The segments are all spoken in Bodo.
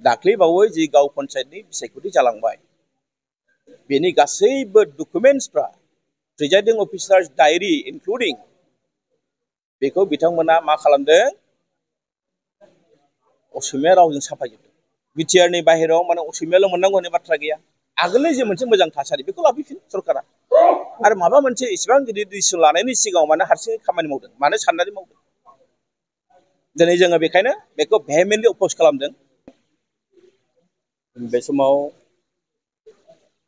दाख्लै बावै जि गाव पन्चायतनि बिसायख'थि जालांबाय बेनि गासैबो डकुमेन्ट्सफ्रा प्रिजाइडिं अफिसार्स डायरी इनक्लुडिं बेखौ बिथांमोना मा खालामदों असमिया रावजों साफायजोबदों बिटिआरनि बाहेरायाव माने असमियाल' मोननांगौ होननाय बाथ्रा गैया आगोलनि जे मोनसे मोजां थासारि बेखौ लाबोफिन सरकारा आरो माबा मोनसे इसेबां गिदिर डिसिसन लानायनि सिगाङाव मानो हारसिङै खामानि मावदों मानो साननानै मावदों दिनै जोङो बेखायनो बेखौ भेहेमेन्टलि अपोज खालामदों बे समाव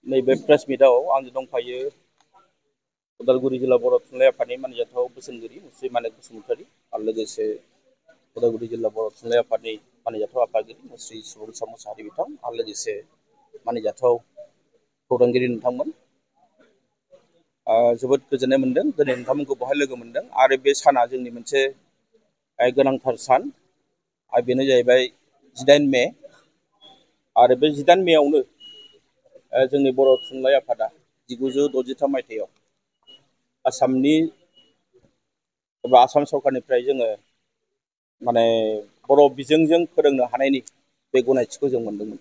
नैबे प्रेस मिटआव आंजों दंफायो उदालगुरि जिल्ला बर' थुनलाइ आफादनि मानजाथाव बोसोनगिरि मुस्रि मानिक बसुमतारी आरो लोगोसे उदालगुरि जिल्ला बर' थुनलाइ आफादनि मानिजाथाव आफादगिरि मुस्रि सुबुंसा मुसाहारि बिथां आरो लोगोसे मानिजाथाव खौरांगिरि नोंथांमोन जोबोद गोजोननाय मोनदों दिनै नोंथांमोनखौ बहाय लोगो मोनदों आरो बे साना जोंनि मोनसे गोनांथार सान आरो बेनो जाहैबाय 18 मे आरो बे 18 मेआवनो जोंनि बर' थुनलाइ आफादा 1963 मायथाइयाव आसामनि एबा आसाम सरकारनिफ्राय जोङो माने बर' बिजोंजों फोरोंनो हानायनि बे गनायथिखौ जों मोनदोंमोन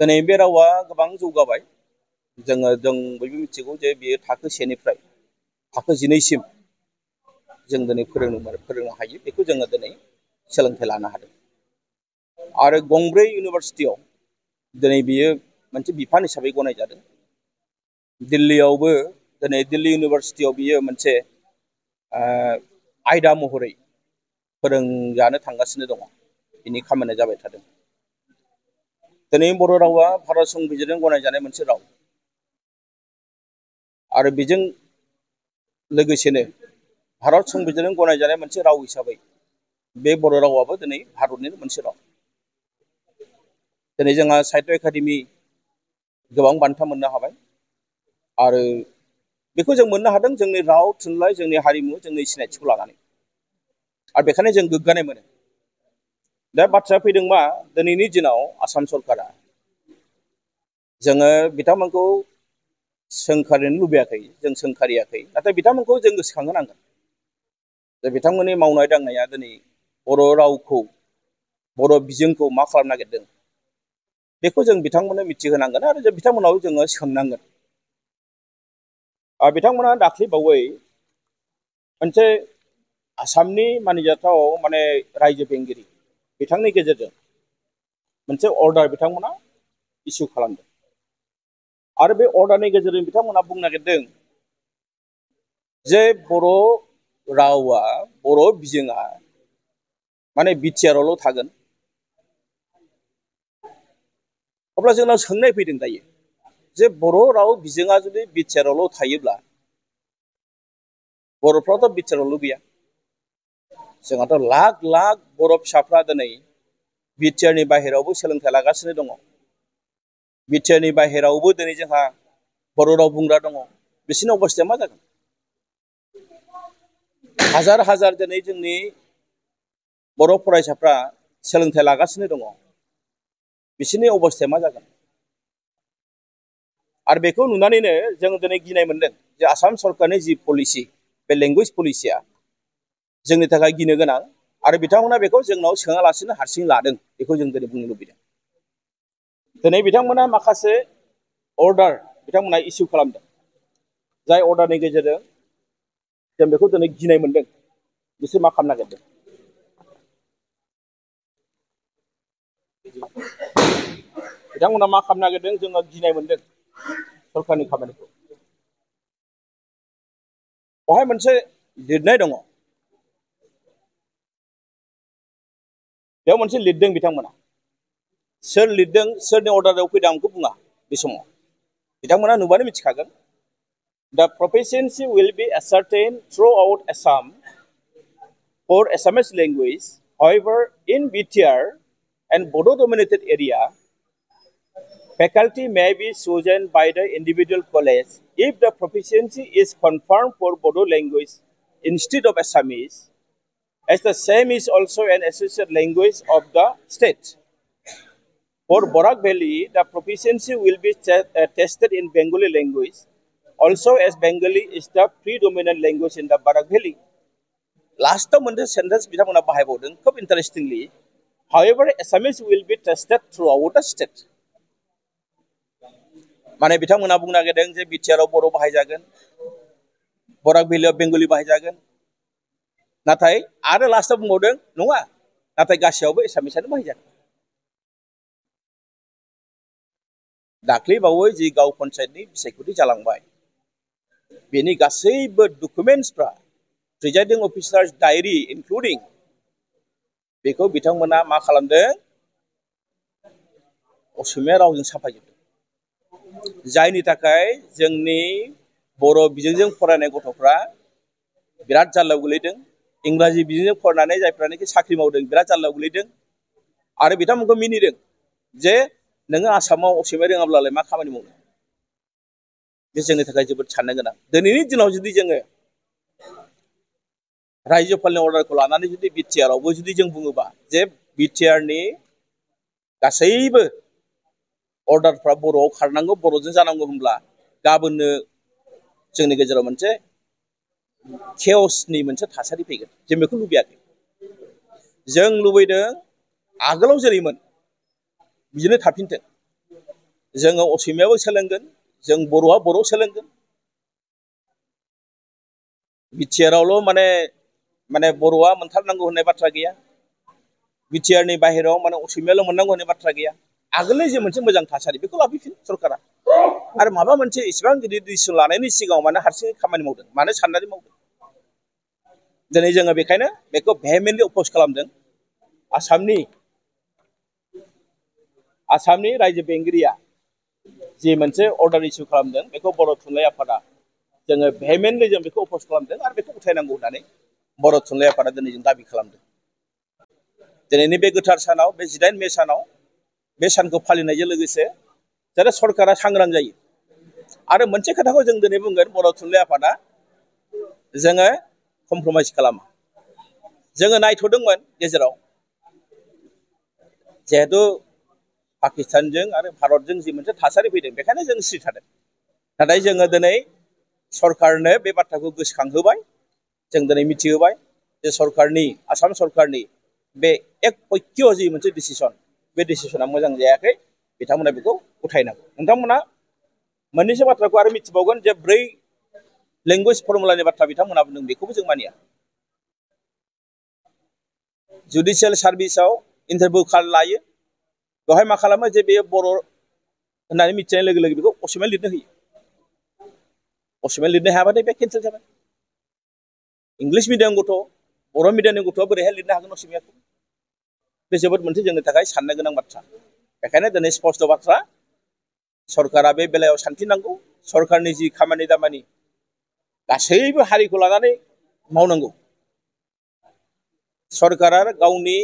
दिनै बे रावा गोबां जौगाबाय जों बयबो मिथिगौ जे बेयो थाखो 1 निफ्राय थाखो 12 सिम जों दिनै फोरोंनो हायो बेखौ जोङो दिनै सोलोंथाइ लानो हादों आरो गंब्रै इउनिभारसिटियाव दिनै बियो मोनसे बिफान हिसाबै गनायजादों दिल्लीयावबो दिनै दिल्ली इउनिभारसिटियाव बियो मोनसे आयदा महरै फोरोंजानो थांगासिनो दङ बिनि खामानिया जाबाय थादों दिनै बर' रावा भारत संबिजिरजों गनायजानाय मोनसे राव आरो बेजों लोगोसेनो भारत संबिजिरजों गनायजानाय मोनसे राव हिसाबै बे बर' रावाबो दिनै भारतनिनो मोनसे राव दिनै जोंहा साहित्य एकाडेमि गोबां बान्था मोननो हाबाय आरो बेखौ जों मोननो हादों जोंनि राव थुनलाइ जोंनि हारिमु जोंनि सिनायथिखौ लानानै आरो बेखायनो जों गोग्गानाय मोनो दा बाथ्राया फैदों मा दिनैनि दिनाव आसाम सरकारा जोङो बिथांमोनखौ सोंखारिनो लुबैयाखै जों सोंखारियाखै नाथाय बिथांमोनखौ जों गोसोखांहोनांगोन जे बिथांमोननि मावनाय दांनाया दिनै बर' रावखौ बर' बिजोंखौ मा खालामनो नागिरदों बेखौ जों बिथांमोननो मिथिहोनांगोन आरो जों बिथांमोनाव जोङो सोंनांगोन बिथांमोना दाख्लै बावै मोनसे आसामनि मानिजाथाव माने रायजो बेंगिरि बिथांनि गेजेरजों मोनसे अर्डार बिथांमोना इसु खालामदों आरो बे अर्डारनि गेजेरजों बिथांमोना बुंनो नागिरदों जे बर' रावा बर' बिजोङा माने बिटिआरआवल' थागोन अब्ला जोंनाव सोंनाय फैदों दायो जे बर' राव बिजोङा जुदि बिटिआरआवल' थायोब्ला बर'फ्राथ' बिटिआरआवल' गैया जोंहाथ' लाख लाख बर' फिसाफ्रा दिनै बिटिआरनि बाहेरायावबो सोलोंथाइ लागासिनो दङ बिटिआरनि बाहेरायावबो दिनै जोंहा बर' राव बुंग्रा दङ बिसोरनि अबस्थाया मा जागोन हाजार हाजार दिनै जोंनि बर' फरायसाफ्रा सोलोंथाइ लागासिनो दङ बिसोरनि अबस्थाया मा जागोन आरो बेखौ नुनानैनो जों दिनै गिनाय मोनदों जे आसाम सरकारनि जि पलिसि बे लेंगुवेज पलिसिया जोंनि थाखाय गिनो गोनां आरो बिथांमोना बेखौ जोंनाव सोङालासिनो हारसिं लादों बेखौ जों दिनै बुंनो लुबैदों दिनै बिथांमोना माखासे अर्डार बिथांमोना इसु खालामदों जाय अर्डारनि गेजेरजों जों बेखौ दिनै गिनाय मोनदों बिसोर मा खालामनो नागिरदों बिथांमोना मा खालामनो नागिरदों जोङो गिनाय मोनदों सरकारनि खामानिखौ बेवहाय मोनसे लिरनाय दङ बेयाव मोनसे लिरदों बिथांमोना सोर लिरदों सोरनि अर्डाराव फैदों आं बेखौ बुङा बे समाव बिथांमोना नुबानो मिथिखागोन The proficiency will be ascertained throughout Assam for Assamese language. However, in BTR and Bodo-dominated area, faculty may be chosen by the individual college if the proficiency is confirmed for Bodo language instead of Assamese, as the same is also an associate language of the state. For Borak Valley, the proficiency will be tested in Bengali language, also as Bengali is the predominant language in the Barak Valley. Last time, one sentence बिथांमोना बाहायबावदों खोब इन्टारेस्टिंलि However, Assamese will be tested throughout the state. माने बिथांमोना बुंनो नागिरदों जे बिटिआर आव बर' बाहायजागोन, बराक भेलियाव बेंगलि बाहायजागोन, नाथाय आरो लास्टआव बुंबावदों नङा, नाथाय गासैयावबो एसामिसआनो बाहायजागोन। दाख्लैबावै जि गाव पन्सायतनि बिसायख'थि जालांबाय, बेनि गासैबो डकुमेन्टसफ्रा प्रिजाइडिं अफिसार्स डायरी इनक्लुडिं बेखौ बिथांमोना मा खालामदों, असमिया रावजों साफायजोबदों। जायनि थाखाय जोंनि बर' बिजोंजों फरायनाय गथ'फ्रा बिराद जाल्लायाव गोलैदों, इंराजि बिजोंजों फरायनानै जायफ्रानोखि साख्रि मावदों बिराद जाल्लायाव गोलैदों, आरो बिथांमोनखौ मिनिदों जे नोङो आसामाव असमिया रोङाब्लालाय मा खामानि मावनो। बे जोंनि थाखाय जोबोद साननो गोनां। दिनैनि दिनाव जुदि जोङो रायजोपालनि अर्डारखौ लानानै जुदि बिटिआर आवबो जुदि जों बुङोबा जे बिटिआरनि गासैबो अर्डारफ्रा बर'आव खारनांगौ, बर'जों जानांगौ होनब्ला गाबोननो जोंनि गेजेराव मोनसे केअसनि मोनसे थासारि फैगोन। जों बेखौ लुबैयाखै। जों लुबैदों आगोलाव जेरैमोन बिदिनो थाफिनथों। जोङो असमियाबो सोलोंगोन, जों बर'आ बर' सोलोंगोन। बिटिआर आवल' माने बर'आ मोनथारनांगौ होननाय बाथ्रा गैया, बिटिआरनि बाहेरायाव माने असमियाल' मोननांगौ होननाय बाथ्रा गैया। आगोलनि जे मोनसे मोजां थासारि बेखौ लाबोफिन सरकारा। आरो माबा मोनसे इसेबां गिदिर डिसिसन लानायनि सिगाङाव मानो हारसिङै खामानि मावदों, मानो साननानै मावदों। दिनै जोङो बेखायनो बेखौ भेहेमेन्टलि अप'ज खालामदों। आसामनि रायजो बेंगिरिया जि मोनसे अर्डार इस्यु खालामदों बेखौ बर' थुनलाइ आफादा जोङो भेहेमेन्टलि जों बेखौ अप'ज खालामदों आरो बेखौ उथायनांगौ होननानै बर' थुनलाइ आफादा दिनै जों दाबि खालामदों। दिनैनि बे गोथार सानाव, बे 18 मे सानाव, बे सानखौ फालिनायजों लोगोसे जाहाथे सरकारा सांग्रां जायो। आरो मोनसे खोथाखौ जों दिनै बुंगोन, बर' थुनलाइ आफादा जोङो कमप्रमाइज खालामा। जोङो नायथ'दोंमोन गेजेराव, जिहेतु पाकिस्तानजों आरो भारतजों जि मोनसे थासारि फैदों बेखायनो जों सिरि थादों। नाथाय जोङो दिनै सरकारनो बे बाथ्राखौ गोसोखांहोबाय, जों दिनै मिथिहोबाय जे आसाम सरकारनि बे एक पक्ष जि मोनसे डिसिसन, बे डिसिसना मोजां जायाखै, बिथांमोना बेखौ उथायनांगौ। नोंथांमोना मोननैसो बाथ्राखौ आरो मिथिबावगोन जे 4 लेंगुवेज फर्मुलानि बाथ्रा बिथांमोना बुंदों, बेखौबो जों मानिया। जुडिशियेल सार्भिसाव इन्टारभिउ लायो, बेवहाय मा खालामो जे बेयो बर' होननानै मिथिनाय लोगो लोगो बेखौ असमिया लिरनो होयो। असमिया लिरनो हायाबाथाय बे केन्सेल जाबाय। इंलिश मिडियाम गथ', बर' मिडियामनि गथ'आ बोरैहाय लिरनो हागोन असमियाखौ? बे जोबोद मोनसे जोंनि थाखाय साननो गोनां बाथ्रा। बेखायनो दिनै स्पष्ट बाथ्रा, सरकारा बे बेलायाव सान्थि नांगौ। सरकारनि जि खामानि दामानि गासैबो हारिखौ लानानै मावनांगौ। सरकारा गावनि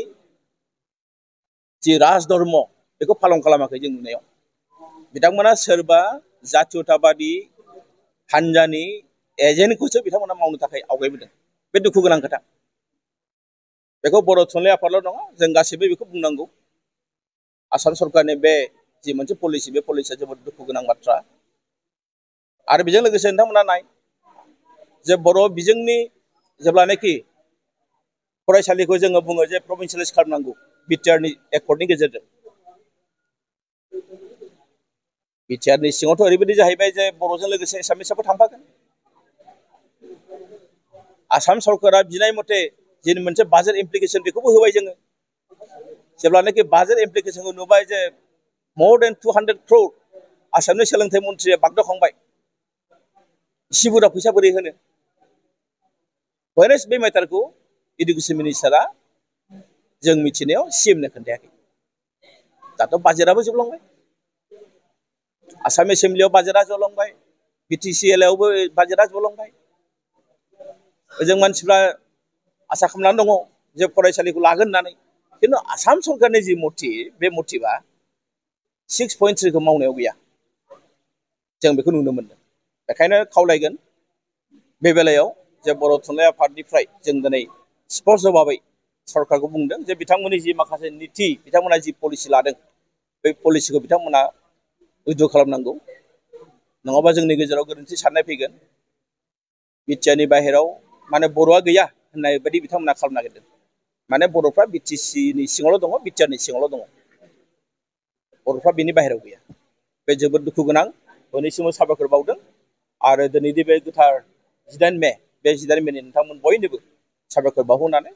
जि राजधर्म बेखौ फालन खालामाखै। जों नुनायाव बिथांमोना सोरबा जातीयताबादी हान्जानि एजेन्टखौसो बिथांमोना मावनो थाखाय आवगायबोदों। बे दुखु गोनां खोथा। बेखौ बर' थुनलाइ आफादल' नङा, जों गासैबो बेखौ बुंनांगौ। आसाम सरकारनि बे जि मोनसे पलिसि, बे पलिसिया जोबोद दुखु गोनां बाथ्रा। आरो बेजों लोगोसे नोंथांमोना नाय जे बर' बिजोंनि जेब्लानाखि फरायसालिखौ जोङो बुङो जे प्रभिन्सियेलाइज खालामनांगौ बिटिआरनि एकर्डनि गेजेरजों। बिटिआरनि सिङावथ' ओरैबायदि जाहैबाय जे बर'जों लोगोसे एसामिसआबो थांफागोन। आसाम सरकारा बिनाय मथे जि मोनसे बाजेट एप्लिकेसन बेखौबो होबाय जोङो। जेब्लानाखि बाजेट एप्लिकेसनखौ नुबाय जे more than 200 crore आसामनि सोलोंथाइ मन्थ्रिया बागदावखांबाय, इसे बुरजा फैसा बोरै होनो। व्हेरेस बे मेटारखौ इडुकेसन मिनिस्टारा जों मिथिनायाव CM-नो खोन्थायाखै। दाथ' बाजेटआबो जोबलांबाय, आसाम एसेम्ब्लियाव बाजेटआ जलांबाय, BTCL-आवबो बाजेटआ जलांबाय। ओजों मानसिफ्रा आसा खालामनानै दङ जे फरायसालिखौ लागोन होननानै। खिन्थु आसाम सरकारनि जि मटिभ, बे मटिभा 6.3 मावनायाव गैया। जों बेखौ नुनो मोनदों। बेखायनो खावलायगोन बे बेलायाव जे बर' थुनलाइ आफादनिफ्राय जों दिनै स्पष्ट भाबै सरकारखौ बुंदों जे बिथांमोननि जि माखासे नीति, बिथांमोना जि पलिसि लादों, बे पलिसिखौ बिथांमोना उइड्र खालामनांगौ। नङाबा जोंनि गेजेराव गोरोन्थि साननाय फैगोन। बिटिआरनि बाहेराव माने बर'आ गैया होननाय बायदि बिथांमोना खालामनो नागिरदों। माने बर'फ्रा बिटिसिनि सिङावल' दङ, बिटिआरनि सिङावल' दङ, बर'फ्रा बिनि बाहेरायाव गैया। बे जोबोद दुखु गोनां। बयनिसिमबो साबायखर बावदों आरो दिनैनि बे गोथार 18 मे, बे 18 मेनि नोंथांमोन बयनोबो साबायखर बावहरनानै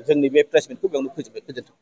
जोंनि बे प्रेस मिटखौ बेयावनो फोजोबबाय। गोजोन्थों।